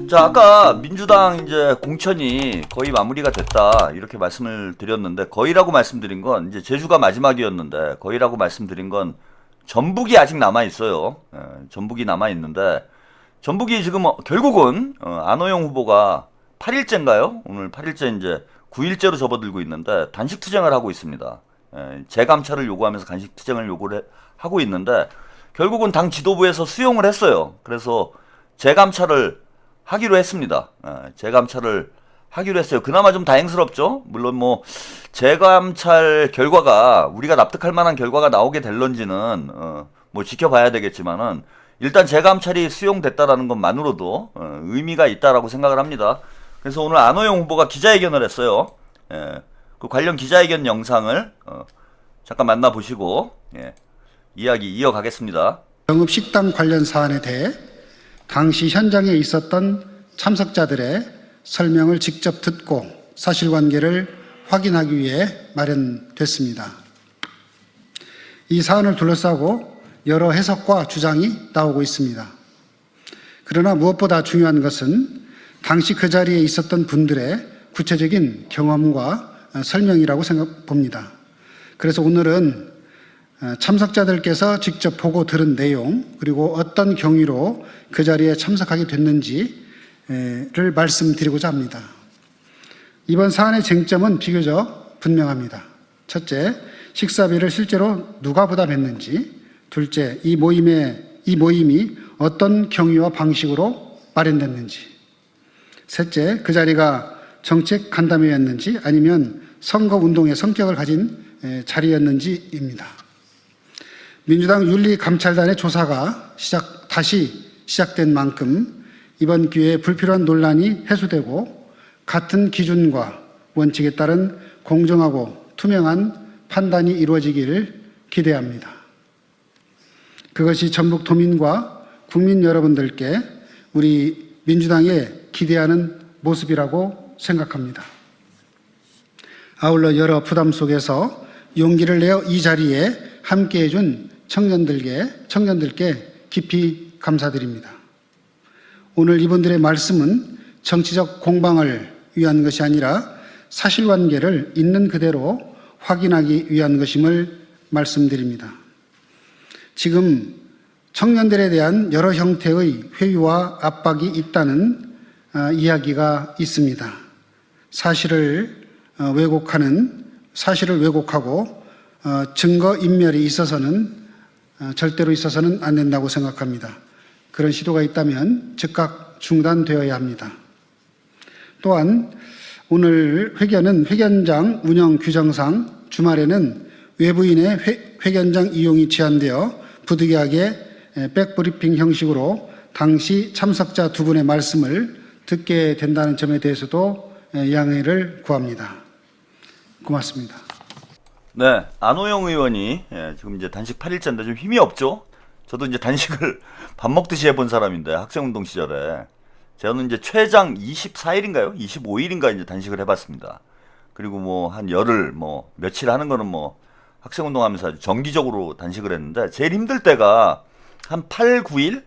자, 아까 민주당 이제 공천이 거의 마무리가 됐다 이렇게 말씀을 드렸는데, 거의라고 말씀드린 건 이제 제주가 마지막이었는데, 거의라고 말씀드린 건 전북이 아직 남아 있어요. 전북이 남아 있는데, 전북이 지금 결국은 안호영 후보가 8일째인가요? 오늘 8일째 이제 9일째로 접어들고 있는데 단식 투쟁을 하고 있습니다. 재감찰을 요구하면서 단식 투쟁을 하고 있는데, 결국은 당 지도부에서 수용을 했어요. 그래서 재감찰을 하기로 했습니다. 재감찰을 하기로 했어요. 그나마 좀 다행스럽죠. 물론 뭐 재감찰 결과가 우리가 납득할 만한 결과가 나오게 될런지는 뭐 지켜봐야 되겠지만은, 일단 재감찰이 수용됐다라는 것만으로도 의미가 있다라고 생각을 합니다. 그래서 오늘 안호영 후보가 기자회견을 했어요. 그 관련 기자회견 영상을 잠깐 만나보시고 이야기 이어가겠습니다. 영업식당 관련 사안에 대해 당시 현장에 있었던 참석자들의 설명을 직접 듣고 사실관계를 확인하기 위해 마련됐습니다. 이 사안을 둘러싸고 여러 해석과 주장이 나오고 있습니다. 그러나 무엇보다 중요한 것은 당시 그 자리에 있었던 분들의 구체적인 경험과 설명이라고 봅니다. 그래서 오늘은 참석자들께서 직접 보고 들은 내용, 그리고 어떤 경위로 그 자리에 참석하게 됐는지를 말씀드리고자 합니다. 이번 사안의 쟁점은 비교적 분명합니다. 첫째, 식사비를 실제로 누가 부담했는지. 둘째, 이 모임이 어떤 경위와 방식으로 마련됐는지. 셋째, 그 자리가 정책 간담회였는지 아니면 선거운동의 성격을 가진 자리였는지입니다. 민주당 윤리감찰단의 조사가 다시 시작된 만큼 이번 기회에 불필요한 논란이 해소되고 같은 기준과 원칙에 따른 공정하고 투명한 판단이 이루어지기를 기대합니다. 그것이 전북 도민과 국민 여러분들께 우리 민주당에 기대하는 모습이라고 생각합니다. 아울러 여러 부담 속에서 용기를 내어 이 자리에 함께해 준 청년들께 깊이 감사드립니다. 오늘 이분들의 말씀은 정치적 공방을 위한 것이 아니라 사실관계를 있는 그대로 확인하기 위한 것임을 말씀드립니다. 지금 청년들에 대한 여러 형태의 회유와 압박이 있다는 이야기가 있습니다. 사실을 왜곡하고 증거인멸이 절대로 있어서는 안 된다고 생각합니다. 그런 시도가 있다면 즉각 중단되어야 합니다. 또한 오늘 회견은 회견장 운영 규정상 주말에는 외부인의 회견장 이용이 제한되어 부득이하게 백브리핑 형식으로 당시 참석자 두 분의 말씀을 듣게 된다는 점에 대해서도 양해를 구합니다. 고맙습니다. 네, 안호영 의원이 지금 이제 단식 8일째인데 좀 힘이 없죠? 저도 이제 단식을 밥 먹듯이 해본 사람인데, 학생운동 시절에. 저는 이제 최장 24일인가요? 25일인가 이제 단식을 해봤습니다. 그리고 뭐 한 열흘, 뭐 며칠 하는 거는 뭐 학생운동 하면서 아주 정기적으로 단식을 했는데, 제일 힘들 때가 한 8, 9일?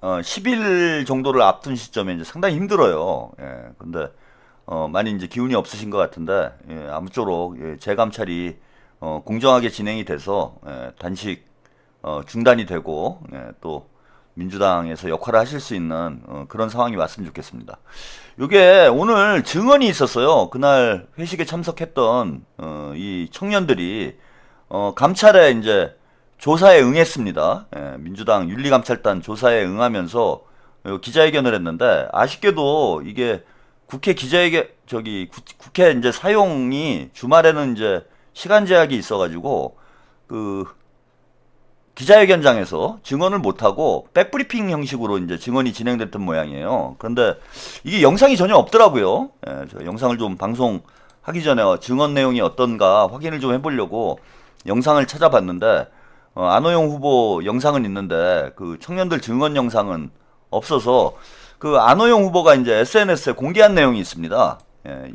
10일 정도를 앞둔 시점에 이제 상당히 힘들어요. 근데 많이 이제 기운이 없으신 것 같은데, 아무쪼록 재감찰이 공정하게 진행이 돼서 단식 중단이 되고 또 민주당에서 역할을 하실 수 있는 그런 상황이 왔으면 좋겠습니다. 요게 오늘 증언이 있었어요. 그날 회식에 참석했던 이 청년들이 감찰에 이제 조사에 응했습니다. 민주당 윤리감찰단 조사에 응하면서 기자회견을 했는데, 아쉽게도 이게 국회 국회 이제 사용이 주말에는 이제 시간 제약이 있어가지고 그 기자회견장에서 증언을 못하고 백브리핑 형식으로 이제 증언이 진행됐던 모양이에요. 그런데 이게 영상이 전혀 없더라고요. 제가 영상을 좀 방송하기 전에 증언 내용이 어떤가 확인을 좀 해보려고 영상을 찾아봤는데, 안호영 후보 영상은 있는데 그 청년들 증언 영상은 없어서, 그 안호영 후보가 이제 SNS에 공개한 내용이 있습니다.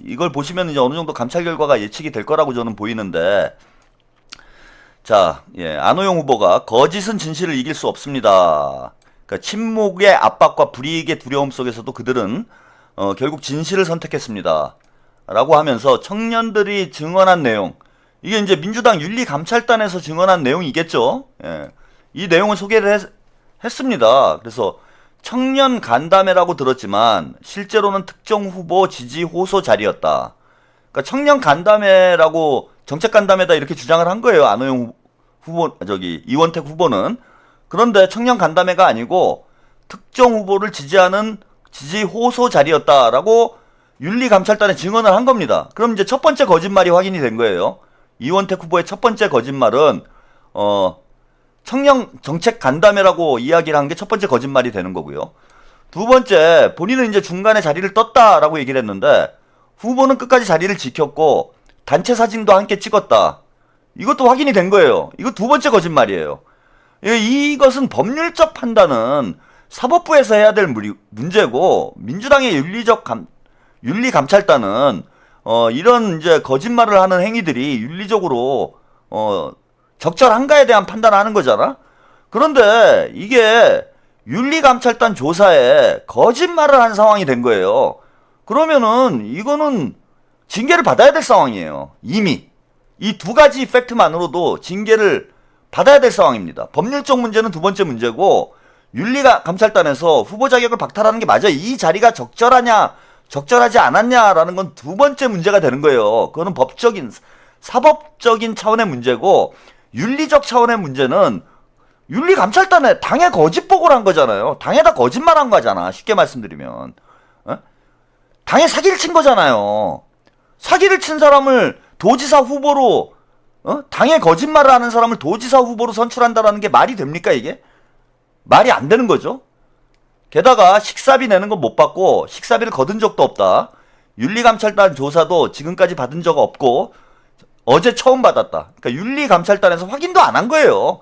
이걸 보시면 이제 어느 정도 감찰 결과가 예측이 될 거라고 저는 보이는데, 자, 안호영 후보가 거짓은 진실을 이길 수 없습니다. 그러니까 침묵의 압박과 불이익의 두려움 속에서도 그들은 결국 진실을 선택했습니다. 라고 하면서 청년들이 증언한 내용, 이게 이제 민주당 윤리감찰단에서 증언한 내용이겠죠. 예. 이 내용을 소개를 했습니다. 그래서 청년 간담회라고 들었지만 실제로는 특정 후보 지지 호소 자리였다. 그러니까 청년 간담회라고 정책 간담회다 이렇게 주장을 한 거예요. 안호영 후보, 이원택 후보는. 그런데 청년 간담회가 아니고 특정 후보를 지지하는 지지 호소 자리였다라고 윤리감찰단에 증언을 한 겁니다. 그럼 이제 첫 번째 거짓말이 확인이 된 거예요. 이원택 후보의 첫 번째 거짓말은 청년 정책 간담회라고 이야기를 한 게 첫 번째 거짓말이 되는 거고요. 두 번째, 본인은 이제 중간에 자리를 떴다라고 얘기를 했는데 후보는 끝까지 자리를 지켰고 단체 사진도 함께 찍었다. 이것도 확인이 된 거예요. 이거 두 번째 거짓말이에요. 이것은 법률적 판단은 사법부에서 해야 될 문제고 민주당의 윤리감찰단은 이런 이제 거짓말을 하는 행위들이 윤리적으로 적절한가에 대한 판단을 하는 거잖아. 그런데 이게 윤리감찰단 조사에 거짓말을 한 상황이 된 거예요. 그러면은 이거는 징계를 받아야 될 상황이에요. 이미 이 두 가지 팩트만으로도 징계를 받아야 될 상황입니다. 법률적 문제는 두 번째 문제고 윤리감찰단에서 후보 자격을 박탈하는 게 맞아요. 이 자리가 적절하냐 적절하지 않았냐라는 건 두 번째 문제가 되는 거예요. 그거는 법적인 사법적인 차원의 문제고 윤리적 차원의 문제는 윤리감찰단에 당에 거짓 보고를 한 거잖아요. 당에다 거짓말한 거잖아. 쉽게 말씀드리면 당에 사기를 친 거잖아요. 사기를 친 사람을 도지사 후보로 당에 거짓말을 하는 사람을 도지사 후보로 선출한다라는 게 말이 됩니까 이게? 말이 안 되는 거죠. 게다가 식사비 내는 건 못 받고 식사비를 거둔 적도 없다. 윤리감찰단 조사도 지금까지 받은 적 없고 어제 처음 받았다. 그러니까 윤리감찰단에서 확인도 안 한 거예요.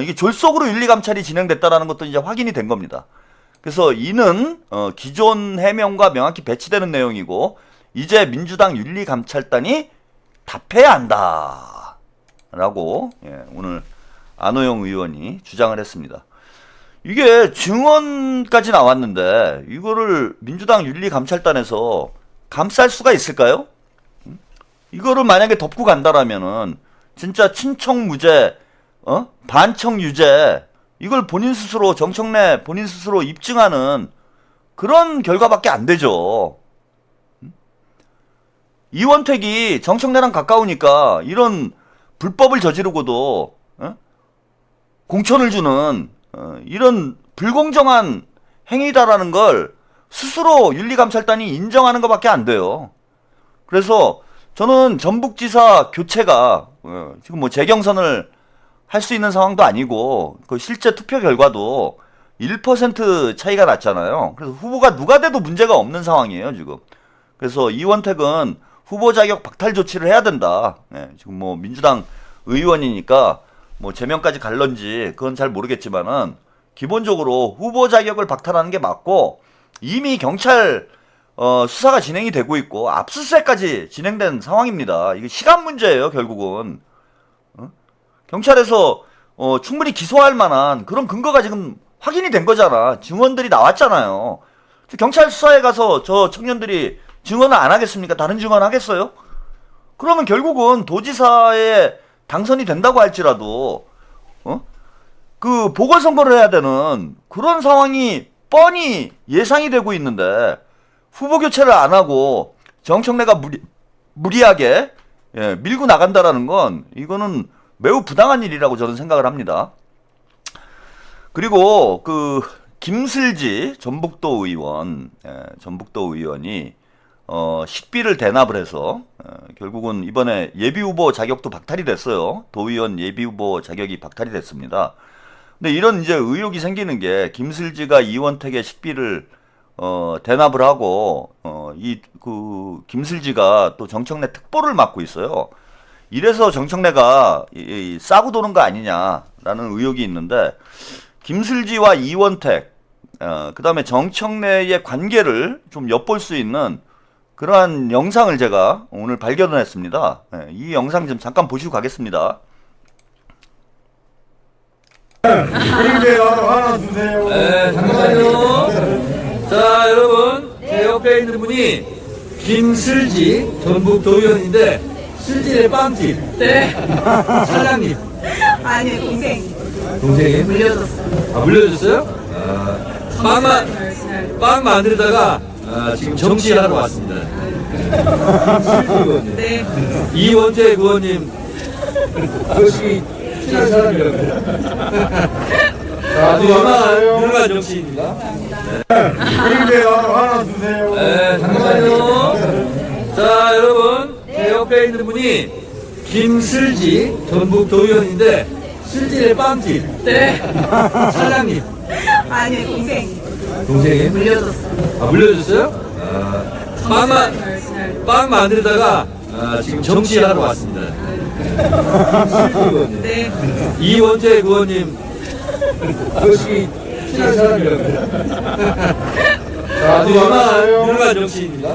이게 졸속으로 윤리감찰이 진행됐다라는 것도 이제 확인이 된 겁니다. 그래서 이는 기존 해명과 명확히 배치되는 내용이고 이제 민주당 윤리감찰단이 답해야 한다 라고 오늘 안호영 의원이 주장을 했습니다. 이게 증언까지 나왔는데 이거를 민주당 윤리감찰단에서 감쌀 수가 있을까요? 이거를 만약에 덮고 간다라면은 진짜 친청무죄, 반청유죄 이걸 본인 스스로 정청래 본인 스스로 입증하는 그런 결과밖에 안 되죠. 이원택이 정청래랑 가까우니까 이런 불법을 저지르고도 공천을 주는 이런 불공정한 행위다라는 걸 스스로 윤리감찰단이 인정하는 것밖에 안 돼요. 그래서 저는 전북지사 교체가 지금 뭐 재경선을 할 수 있는 상황도 아니고 그 실제 투표 결과도 1% 차이가 났잖아요. 그래서 후보가 누가 돼도 문제가 없는 상황이에요 지금. 그래서 이원택은 후보 자격 박탈 조치를 해야 된다. 지금 뭐 민주당 의원이니까 뭐 제명까지 갈런지 그건 잘 모르겠지만은 기본적으로 후보 자격을 박탈하는 게 맞고 이미 경찰 수사가 진행이 되고 있고 압수수색까지 진행된 상황입니다. 이게 시간 문제예요 결국은. 경찰에서 충분히 기소할 만한 그런 근거가 지금 확인이 된 거잖아. 증언들이 나왔잖아요. 경찰 수사에 가서 저 청년들이 증언을 안 하겠습니까? 다른 증언 하겠어요? 그러면 결국은 도지사에 당선이 된다고 할지라도 그 보궐선거를 해야 되는 그런 상황이 뻔히 예상이 되고 있는데 후보 교체를 안 하고 정청래가 무리하게 밀고 나간다라는 건 이거는 매우 부당한 일이라고 저는 생각을 합니다. 그리고 그 김슬지 전북도 의원이 식비를 대납을 해서 결국은 이번에 예비후보 자격도 박탈이 됐어요. 도의원 예비후보 자격이 박탈이 됐습니다. 근데 이런 이제 의혹이 생기는 게 김슬지가 이원택의 식비를 대납을 하고 그 김슬지가 또 정청래 특보를 맡고 있어요. 이래서 정청래가 싸고 도는 거 아니냐라는 의혹이 있는데 김슬지와 이원택 그 다음에 정청래의 관계를 좀 엿볼 수 있는 그러한 영상을 제가 오늘 발견을 했습니다. 이 영상 좀 잠깐 보시고 가겠습니다. 그런데 하나 주세요. 네, 잠깐만요. 자, 여러분, 제 옆에 있는 분이 김슬지 전북 도의원인데, 슬지의 빵집. 네. 사장님. 아니 동생 동생이? 물려줬어. 아, 물려줬어요? 빵 만들다가, 지금 정치하러 왔습니다. 슬지 의원님. 네. 이원재 의원님, 그것이 친한 사람이라고. 아주 유명한 정치인입니다. 그런데 하나 주세요. 네, 잠깐만요. 자, 여러분, 제 옆에 있는 분이 김슬지 전북 도의원인데, 슬지의 빵집. 네. 사장님. 아니 동생 동생이? 물려줬어. 아, 물려줬어요? 빵 만들다가, 지금 정치하러 왔습니다. 슬지 의원님. 네. 이원재 의원님, 그것이 친한 사람이라고. 아주 유명한 정치인입니다.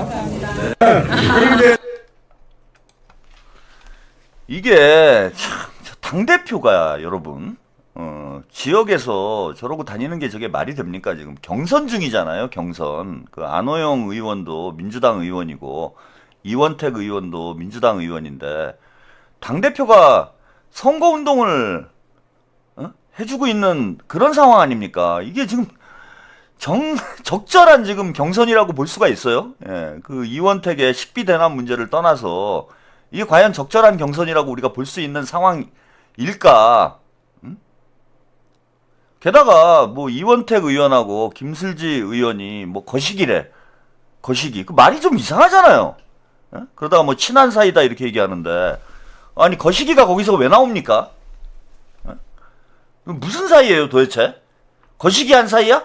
이게 참 당대표가 여러분 지역에서 저러고 다니는 게 저게 말이 됩니까? 지금 경선 중이잖아요. 경선. 그 안호영 의원도 민주당 의원이고 이원택 의원도 민주당 의원인데 당대표가 선거운동을 해주고 있는 그런 상황 아닙니까? 이게 지금 적절한 지금 경선이라고 볼 수가 있어요. 예, 그 이원택의 식비 대납 문제를 떠나서 이게 과연 적절한 경선이라고 우리가 볼 수 있는 상황일까? 게다가 뭐 이원택 의원하고 김슬지 의원이 뭐 거시기래. 거시기. 그 말이 좀 이상하잖아요. 예? 그러다가 뭐 친한 사이다 이렇게 얘기하는데 아니 거시기가 거기서 왜 나옵니까? 예? 무슨 사이예요 도대체? 거시기 한 사이야?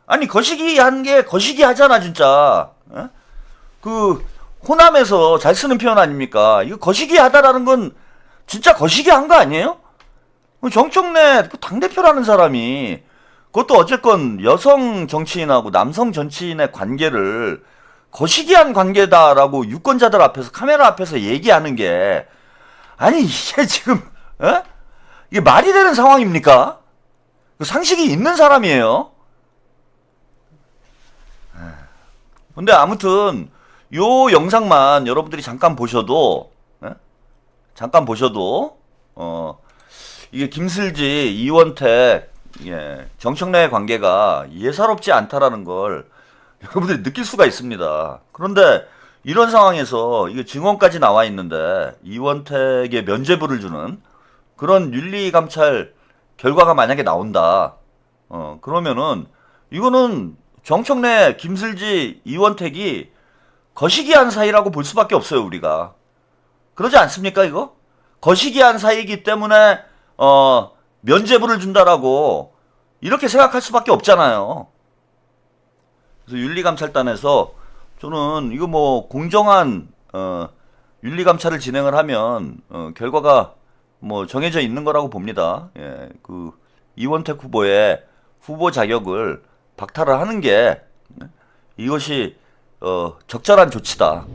아니 거시기 한 게 거시기 하잖아 진짜. 예? 그 호남에서 잘 쓰는 표현 아닙니까? 이거 거시기 하다라는 건 진짜 거시기 한 거 아니에요? 정청래 그 당대표라는 사람이 그것도 어쨌건 여성 정치인하고 남성 정치인의 관계를 거시기한 관계다라고 유권자들 앞에서 카메라 앞에서 얘기하는 게 아니 이게 지금 이게 말이 되는 상황입니까? 상식이 있는 사람이에요. 근데 아무튼 요 영상만 여러분들이 잠깐 보셔도 이게 김슬지, 이원택, 정청래의 관계가 예사롭지 않다라는 걸 여러분들이 느낄 수가 있습니다. 그런데 이런 상황에서 이게 증언까지 나와 있는데 이원택에 면죄부를 주는 그런 윤리감찰 결과가 만약에 나온다. 그러면은 이거는 정청래, 김슬지, 이원택이 거시기한 사이라고 볼 수밖에 없어요, 우리가. 그러지 않습니까, 이거? 거시기한 사이이기 때문에 면죄부를 준다라고 이렇게 생각할 수밖에 없잖아요. 그래서 윤리감찰단에서 저는 이거 뭐 공정한 윤리감찰을 진행을 하면 결과가 뭐 정해져 있는 거라고 봅니다. 예, 그 이원택 후보의 후보 자격을 박탈을 하는 게 이것이 적절한 조치다.